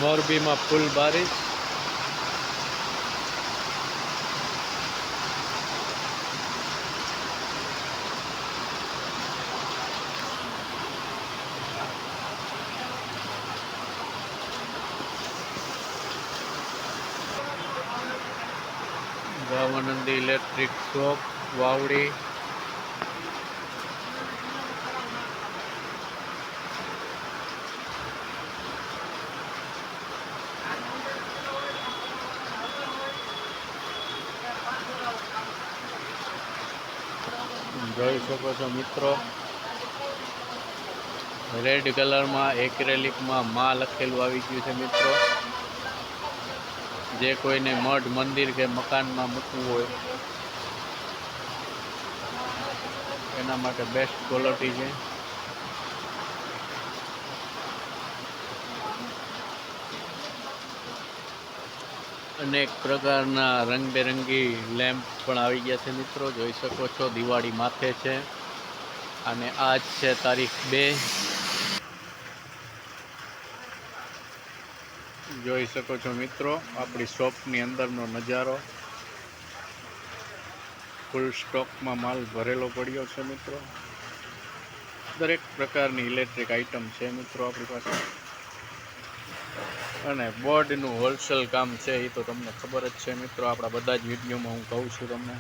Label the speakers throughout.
Speaker 1: મોરબીમાં ફૂલ બારિશ. ભાવાનંદી electric shop Vavdi. જોઈ શકો છો મિત્રો, રેડ કલરમાં એક્રેલિકમાં માં લખેલું આવી ગયું છે મિત્રો. જે કોઈને મઠ મંદિર કે મકાનમાં મૂકવું હોય એના માટે બેસ્ટ ક્વોલિટી છે. અનેક પ્રકારના રંગબેરંગી લેમ્પ પણ આવી ગયા છે મિત્રો. જોઈ શકો છો દિવાળી માથે છે અને આજ છે તારીખ 2. જોઈ શકો છો મિત્રો આપણી શોપની અંદરનો નજારો. ફૂલ સ્ટોકમાં માલ ભરેલો પડ્યો છે મિત્રો. દરેક પ્રકારની ઇલેક્ટ્રિક આઇટમ છે મિત્રો આપણી પાસે. અને બોર્ડનું હોલસેલ કામ છે એ તો તમને ખબર જ છે મિત્રો. આપણા બધા જ વિડીયોમાં હું કહું છું તમને.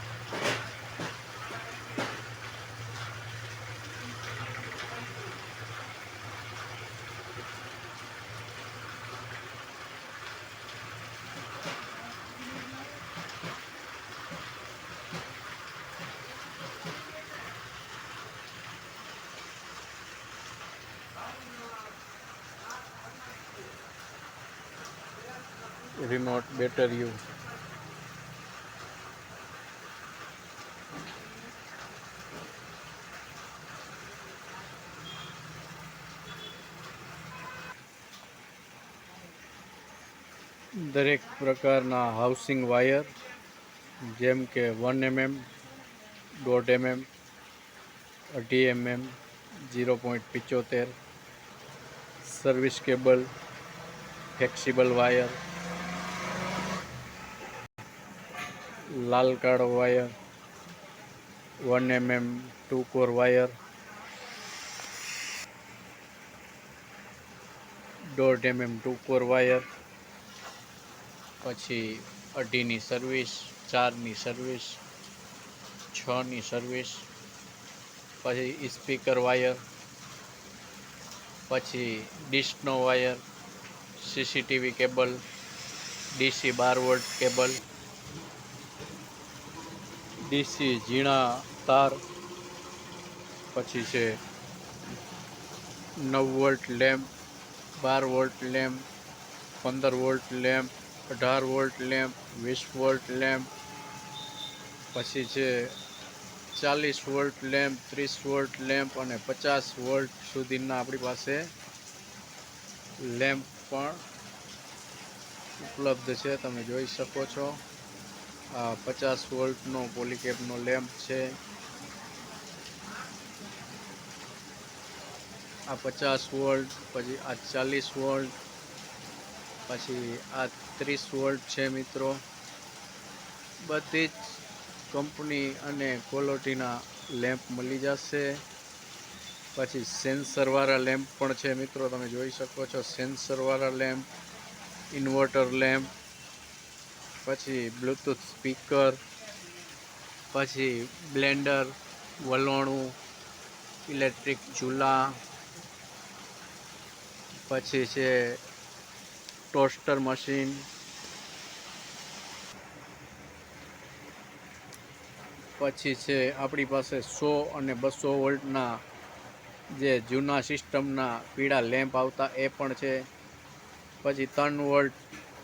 Speaker 1: રિમોટ બેટરીઓ, દરેક પ્રકારના હાઉસિંગ વાયર જેમ કે 1 mm, 1.5 mm, 2.5 mm, 0.75, service cable, flexible wire, લાલ કાળો wire, 1 mm 2 core wire, 1.5 mm 2 core wire, પછી 2.5ની સર્વિસ, 4ની સર્વિસ, 6ની સર્વિસ, પછી સ્પીકર વાયર, પછી ડિશનો wire, CCTV cable, DC 12 volt cable, DC ઝીણા તાર, પછી છે 9 volt lamp, 12 volt lamp, 15 volt lamp, 18 volt lamp, 20 volt lamp, પછી છે 40 વોલ્ટ લેમ્પ, 30 વોલ્ટ લેમ્પ અને 50 વોલ્ટ સુધીના આપણી પાસે લેમ્પ પણ ઉપલબ્ધ છે. તમે જોઈ શકો છો આ 50 વોલ્ટનો પોલીકેબનો લેમ્પ છે. આ 50 વોલ્ટ, પછી આ 40 વોલ્ટ, પછી આ 30 વોલ્ટ છે મિત્રો. બધી જ કંપની અને ક્વોલિટીના લેમ્પ મળી જશે. પછી સેન્સરવાળા લેમ્પ પણ છે મિત્રો. તમે જોઈ શકો છો સેન્સરવાળા લેમ્પ, ઇન્વર્ટર લેમ્પ, પછી બ્લૂટૂથ સ્પીકર, પછી બ્લેન્ડર, વલોણું, ઇલેક્ટ્રિક ચૂલા, પછી છે ટોસ્ટર મશીન, પછી છે આપણી પાસે 100 અને 200 વોલ્ટના જે જૂના સિસ્ટમના પીળા લેમ્પ આવતા એ પણ છે. પછી 3 વોલ્ટ,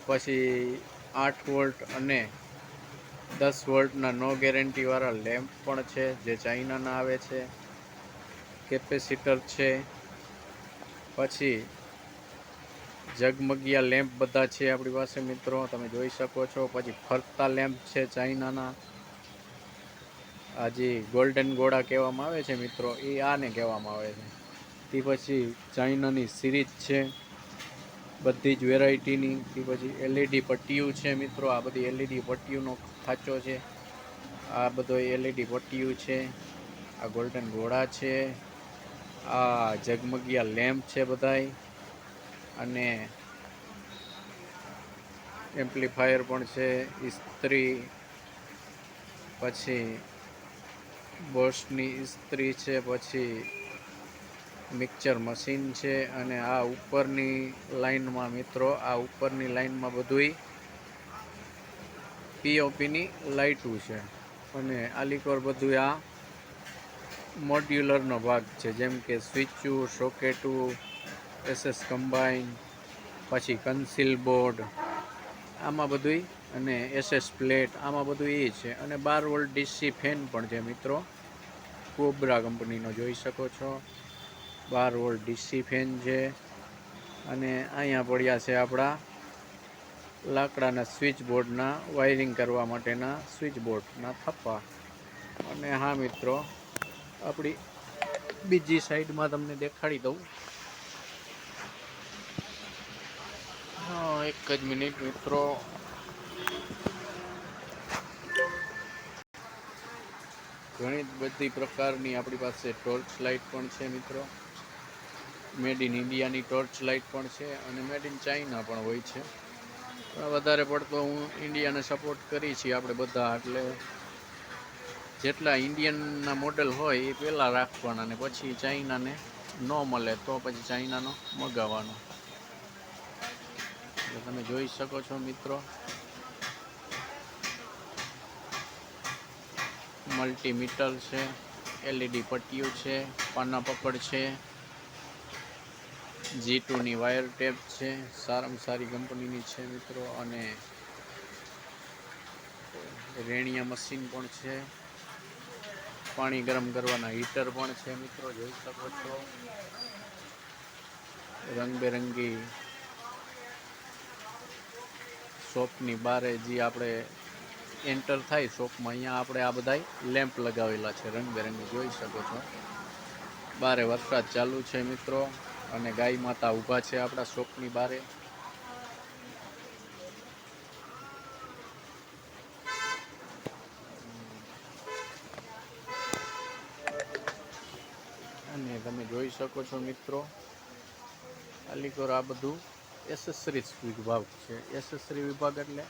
Speaker 1: પછી 8 વોલ્ટ અને 10 વોલ્ટના નો ગેરંટીવાળા લેમ્પ પણ છે જે ચાઇનાના આવે છે. કેપેસિટર છે, પછી ઝગમગિયા લેમ્પ બધા છે આપણી પાસે મિત્રો. તમે જોઈ શકો છો. પછી ફરતા લેમ્પ છે ચાઇનાના. આ જે ગોલ્ડન ગોળા કહેવામાં આવે છે મિત્રો એ આને કહેવામાં આવે છે. તે પછી ચાઇનાની સિરીઝ છે. બધી જ વેરાયટીની. પછી એલઈડી પટ્ટીઓ છે મિત્રો, આ બધી એલઈડી પટ્ટીઓનો ખાંચો છે. આ બધો એલઈડી પટ્ટીઓ છે. આ ગોલ્ડન ઘોડા છે. આ ઝગમગિયા લેમ્પ છે બધાય. અને એમ્પ્લીફાયર પણ છે, ઇસ્ત્રી, પછી બોસની ઇસ્ત્રી છે, પછી મિક્સર મશીન છે. અને આ ઉપરની લાઈનમાં મિત્રો, આ ઉપરની લાઈનમાં બધુંય પીઓપીની લાઇટું છે. અને આલીકોર બધું આ મોડ્યુલરનો ભાગ છે, જેમ કે સ્વિચું, સોકેટું, એસએસ કમ્બાઈન, પછી કન્સીલ બોર્ડ, આમાં બધુંય, અને એસએસ પ્લેટ, આમાં બધું એ છે. અને 12 વોલ્ટ ડીસી ફેન પણ છે મિત્રો, કોબ્રા કંપનીનો જોઈ શકો છો. 12 વોલ્ટ ડીસી ફેન છે. અને અહીંયા પડ્યા છે આપણા લાકડાના સ્વિચ બોર્ડના વાયરિંગ કરવા માટેના સ્વિચ બોર્ડના થપ્પા. અને હા મિત્રો, આપણી બીજી સાઈડમાં તમને દેખાડી દઉં. એક જ મિનિટ મિત્રો. ઘણી બધી પ્રકારની આપણી પાસે ટોર્ચ લાઇટ પણ છે મિત્રો. મેડ ઇન ઇન્ડિયાની ટોર્ચ લાઇટ પણ છે, અને મેડ ઇન ચાઇના પણ હોય છે. વધારે પડતો હું ઇન્ડિયાને સપોર્ટ કરી છીએ આપણે બધા. એટલે જેટલા ઇન્ડિયનના મોડેલ હોય એ પહેલાં રાખવાના, અને પછી ચાઇનાને ન મળે તો પછી ચાઇનાનો મગાવવાનો. એટલે તમે જોઈ શકો છો મિત્રો, મલ્ટીમીટર છે, એલઈડી પટ્ટીઓ છે, પાના પકડ છે, G2ની વાયર ટેપ છે, સારામાં સારી કંપનીની છે મિત્રો. અને રેણિયા મશીન પણ છે, પાણી ગરમ કરવાના હીટર પણ છે મિત્રો, જોઈ શકો છો. રંગબેરંગી શોપની બારે જે આપણે એન્ટર થાય શોપમાં, અહીંયા આપણે આ બધા લેમ્પ લગાવેલા છે રંગબેરંગી, જોઈ શકો છો. બારે વરસાદ ચાલુ છે મિત્રો, અને ગાય માતા ઊભા છે આપણા શોપની બારે. અને તમે જોઈ શકો છો મિત્રો, આલીકોર આ બધું એસેસરીઝ વિભાગ છે. એસેસરી વિભાગ એટલે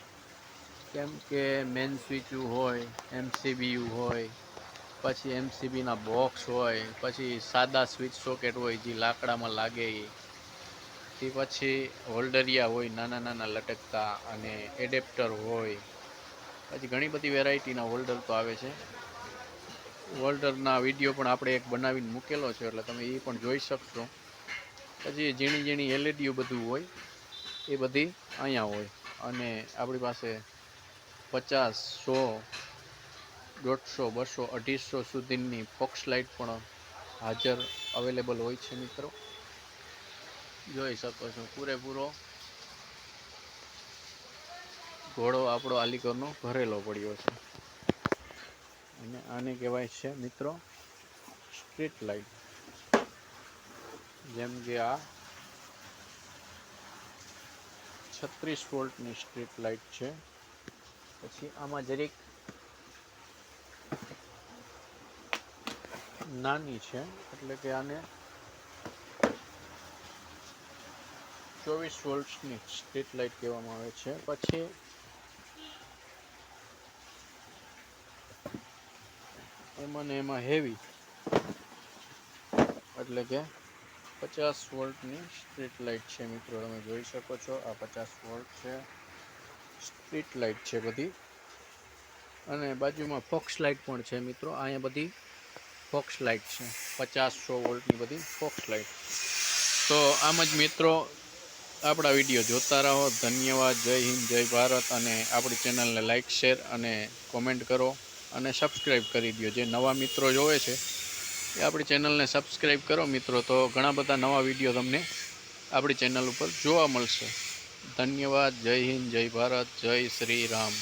Speaker 1: કેમ કે મેન સ્વિચું હોય, એમસીબીયુ હોય, પછી એમસીબીના બોક્સ હોય, પછી સાદા સ્વિચ સોકેટ હોય જે લાકડામાં લાગે એ, તે પછી હોલ્ડરિયા હોય નાના નાના લટકતા, અને એડેપ્ટર હોય. પછી ઘણી બધી વેરાયટીના હોલ્ડર તો આવે છે. હોલ્ડરના વિડીયો પણ આપણે એક બનાવીને મૂકેલો છે, એટલે તમે એ પણ જોઈ શકશો. પછી ઝીણી ઝીણી એલઈડીઓ બધું હોય એ બધી અહીંયા હોય. અને આપણી પાસે 50, 100, 150, 200, 250 સુધીની ફોક્સ લાઇટ પણ હાજર અવેલેબલ હોય છે મિત્રો, જોઈ શકો છો. પૂરેપૂરો ઘોડો આપણો આલીકોરનો ભરેલો પડ્યો છે. અને આને કહેવાય છે મિત્રો સ્ટ્રીટ લાઇટ. જેમ કે આ 36 વોલ્ટની સ્ટ્રીટ લાઇટ છે. પછી આમાં જરીક નાની છે, એટલે કે આને 24 વોલ્ટની સ્ટ્રીટ લાઇટ કહેવામાં આવે છે. પછી એમાં હેવી, એટલે કે 50 વોલ્ટની સ્ટ્રીટ લાઇટ છે મિત્રો, તમે જોઈ શકો છો. આ 50 વોલ્ટ છે, સ્ટ્રીટ લાઇટ છે બધી. અને બાજુમાં ફોક્સ લાઇટ પણ છે મિત્રો, અહીંયા બધી ફોક્સ લાઇટ છે, 50-100 વોલ્ટની બધી ફોક્સ લાઇટ. તો આમ જ મિત્રો આપણા વિડીયો જોતા રહો. ધન્યવાદ. જય હિન્દ, જય ભારત. અને આપણી ચેનલને લાઇક, શેર અને કોમેન્ટ કરો, અને સબસ્ક્રાઈબ કરી દો. જે નવા મિત્રો જોવે છે એ આપણી ચેનલને સબસ્ક્રાઈબ કરો મિત્રો, તો ઘણા બધા નવા વિડીયો તમને આપણી ચેનલ ઉપર જોવા મળશે. ધન્યવાદ. જય હિન્દ, જય ભારત, જય શ્રી રામ.